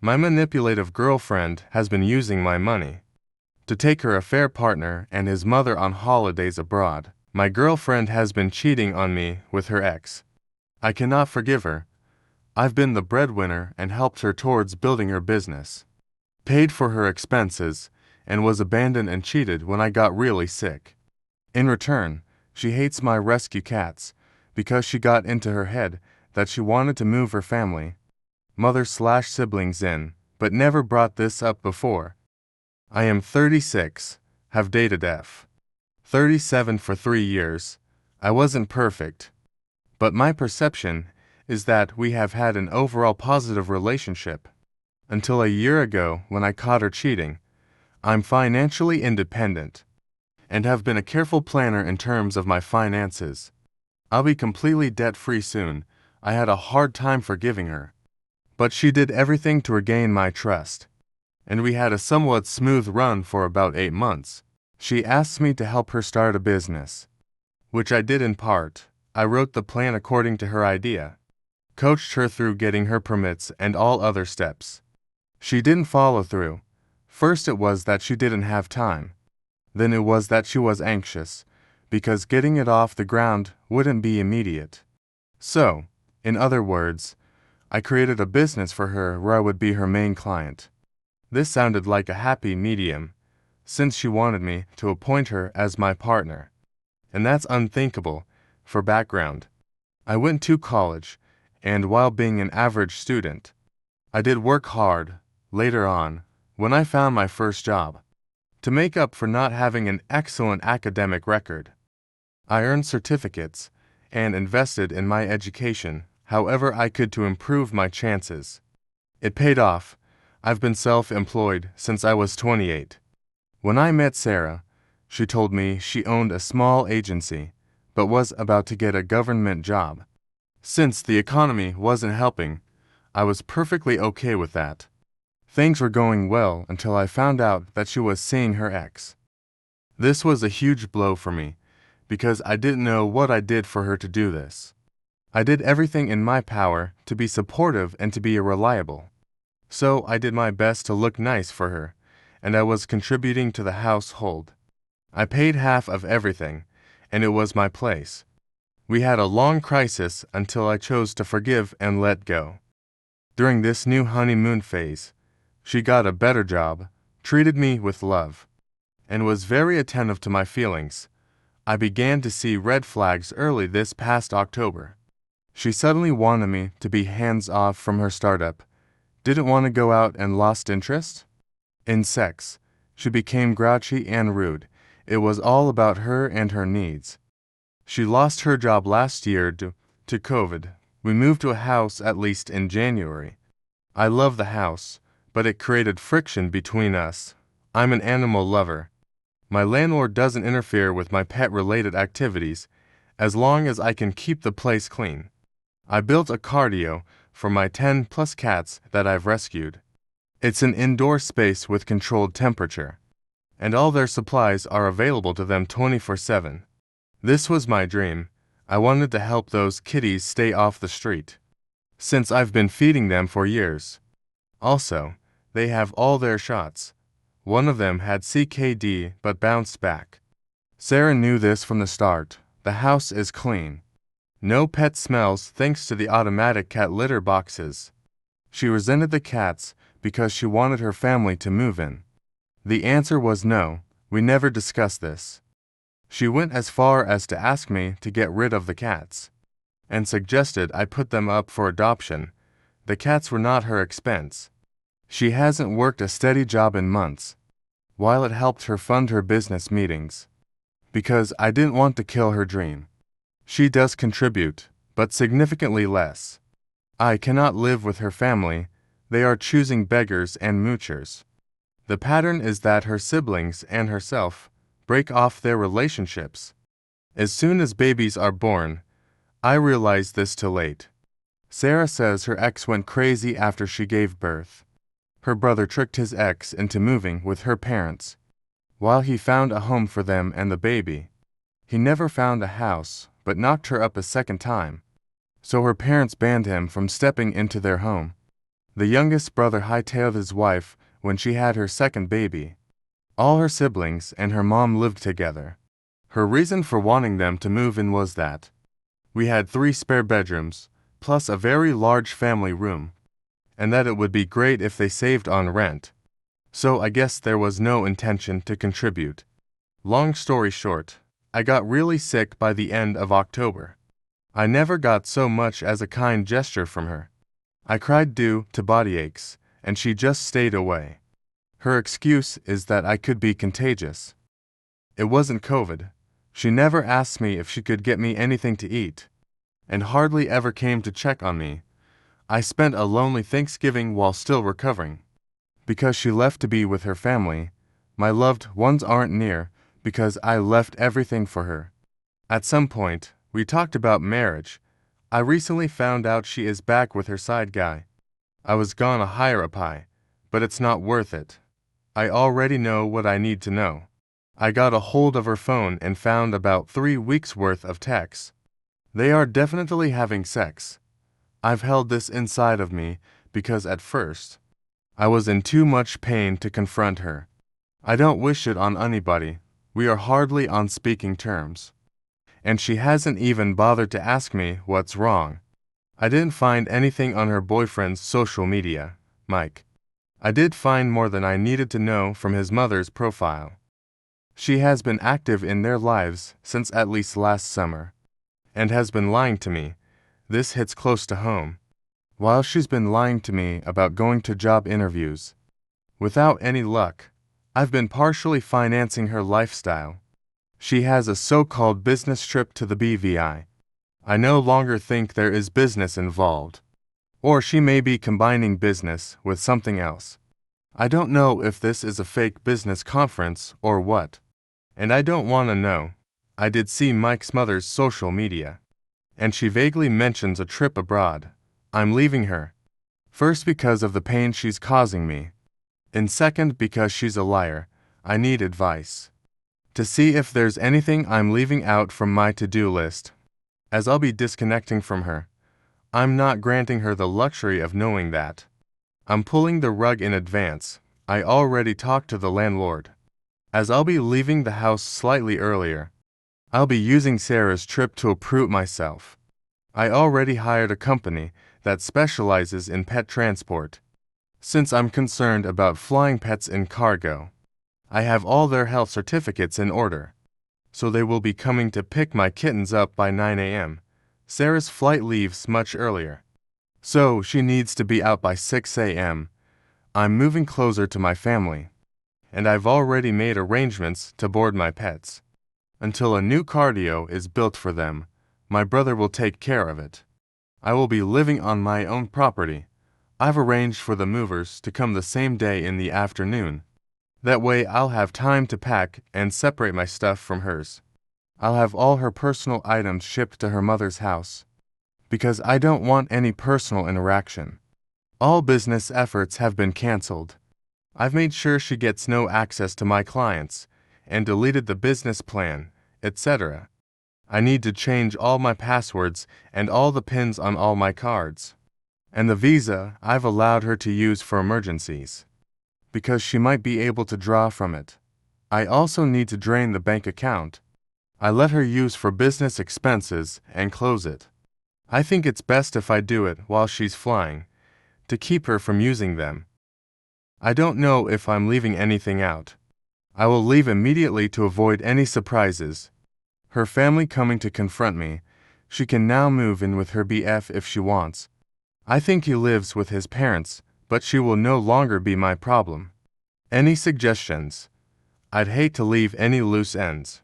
My manipulative girlfriend has been using my money to take her affair partner and his mother on holidays abroad. My girlfriend has been cheating on me with her ex. I cannot forgive her. I've been the breadwinner and helped her towards building her business, paid for her expenses, and was abandoned and cheated when I got really sick. In return, she hates my rescue cats because she got into her head that she wanted to move her family, mother/siblings in, but never brought this up before. I am 36, have dated F. 37 for 3 years. I wasn't perfect, but my perception is that we have had an overall positive relationship. Until a year ago when I caught her cheating. I'm financially independent and have been a careful planner in terms of my finances. I'll be completely debt-free soon. I had a hard time forgiving her, but she did everything to regain my trust, and we had a somewhat smooth run for about 8 months. She asked me to help her start a business, which I did in part. I wrote the plan according to her idea, coached her through getting her permits and all other steps. She didn't follow through. First it was that she didn't have time. Then it was that she was anxious, because getting it off the ground wouldn't be immediate. So, in other words, I created a business for her where I would be her main client. This sounded like a happy medium, since she wanted me to appoint her as my partner. And that's unthinkable. For background, I went to college, and while being an average student, I did work hard. Later on, when I found my first job, to make up for not having an excellent academic record, I earned certificates and invested in my education however I could to improve my chances. It paid off. I've been self-employed since I was 28. When I met Sarah, she told me she owned a small agency, but was about to get a government job. Since the economy wasn't helping, I was perfectly okay with that. Things were going well until I found out that she was seeing her ex. This was a huge blow for me, because I didn't know what I did for her to do this. I did everything in my power to be supportive and to be reliable. So I did my best to look nice for her, and I was contributing to the household. I paid half of everything, and it was my place. We had a long crisis until I chose to forgive and let go. During this new honeymoon phase, she got a better job, treated me with love, and was very attentive to my feelings. I began to see red flags early this past October. She suddenly wanted me to be hands-off from her startup, didn't want to go out and lost interest. In sex, she became grouchy and rude. It was all about her and her needs. She lost her job last year to COVID. We moved to a house at least in January. I love the house, but it created friction between us. I'm an animal lover. My landlord doesn't interfere with my pet-related activities as long as I can keep the place clean. I built a cardio for my 10+ cats that I've rescued. It's an indoor space with controlled temperature, and all their supplies are available to them 24/7. This was my dream. I wanted to help those kitties stay off the street, since I've been feeding them for years. Also, they have all their shots. One of them had CKD but bounced back. Sarah knew this from the start. The house is clean. No pet smells thanks to the automatic cat litter boxes. She resented the cats because she wanted her family to move in. The answer was no. We never discussed this. She went as far as to ask me to get rid of the cats, and suggested I put them up for adoption. The cats were not her expense. She hasn't worked a steady job in months, while it helped her fund her business meetings. Because I didn't want to kill her dream. She does contribute, but significantly less. I cannot live with her family. They are choosing beggars and moochers. The pattern is that her siblings and herself break off their relationships. As soon as babies are born, I realized this too late. Sarah says her ex went crazy after she gave birth. Her brother tricked his ex into moving with her parents, while he found a home for them and the baby. He never found a house, but knocked her up a second time, so her parents banned him from stepping into their home. The youngest brother hightailed his wife when she had her second baby. All her siblings and her mom lived together. Her reason for wanting them to move in was that we had 3 spare bedrooms, plus a very large family room, and that it would be great if they saved on rent. So I guess there was no intention to contribute. Long story short, I got really sick by the end of October. I never got so much as a kind gesture from her. I cried due to body aches, and she just stayed away. Her excuse is that I could be contagious. It wasn't COVID. She never asked me if she could get me anything to eat, and hardly ever came to check on me. I spent a lonely Thanksgiving while still recovering. Because she left to be with her family, my loved ones aren't near because I left everything for her. At some point, we talked about marriage. I recently found out she is back with her side guy. I was gonna hire a pie, but it's not worth it. I already know what I need to know. I got a hold of her phone and found about 3 weeks worth of texts. They are definitely having sex. I've held this inside of me because at first, I was in too much pain to confront her. I don't wish it on anybody. We are hardly on speaking terms. And she hasn't even bothered to ask me what's wrong. I didn't find anything on her boyfriend's social media, Mike. I did find more than I needed to know from his mother's profile. She has been active in their lives since at least last summer, and has been lying to me. This hits close to home. While she's been lying to me about going to job interviews, without any luck, I've been partially financing her lifestyle. She has a so-called business trip to the BVI. I no longer think there is business involved. Or she may be combining business with something else. I don't know if this is a fake business conference or what. And I don't want to know. I did see Mike's mother's social media, and she vaguely mentions a trip abroad. I'm leaving her. First, because of the pain she's causing me. And second, because she's a liar. I need advice to see if there's anything I'm leaving out from my to-do list. As I'll be disconnecting from her, I'm not granting her the luxury of knowing that. I'm pulling the rug in advance. I already talked to the landlord. As I'll be leaving the house slightly earlier, I'll be using Sarah's trip to uproot myself. I already hired a company that specializes in pet transport. Since I'm concerned about flying pets in cargo, I have all their health certificates in order, so they will be coming to pick my kittens up by 9 a.m. Sarah's flight leaves much earlier, so she needs to be out by 6 a.m. I'm moving closer to my family, and I've already made arrangements to board my pets. Until a new cardio is built for them, my brother will take care of it. I will be living on my own property. I've arranged for the movers to come the same day in the afternoon. That way I'll have time to pack and separate my stuff from hers. I'll have all her personal items shipped to her mother's house, because I don't want any personal interaction. All business efforts have been canceled. I've made sure she gets no access to my clients, and deleted the business plan, etc. I need to change all my passwords and all the pins on all my cards. And the Visa I've allowed her to use for emergencies, because she might be able to draw from it. I also need to drain the bank account I let her use for business expenses and close it. I think it's best if I do it while she's flying, to keep her from using them. I don't know if I'm leaving anything out. I will leave immediately to avoid any surprises. Her family coming to confront me. She can now move in with her BF if she wants. I think he lives with his parents, but she will no longer be my problem. Any suggestions? I'd hate to leave any loose ends.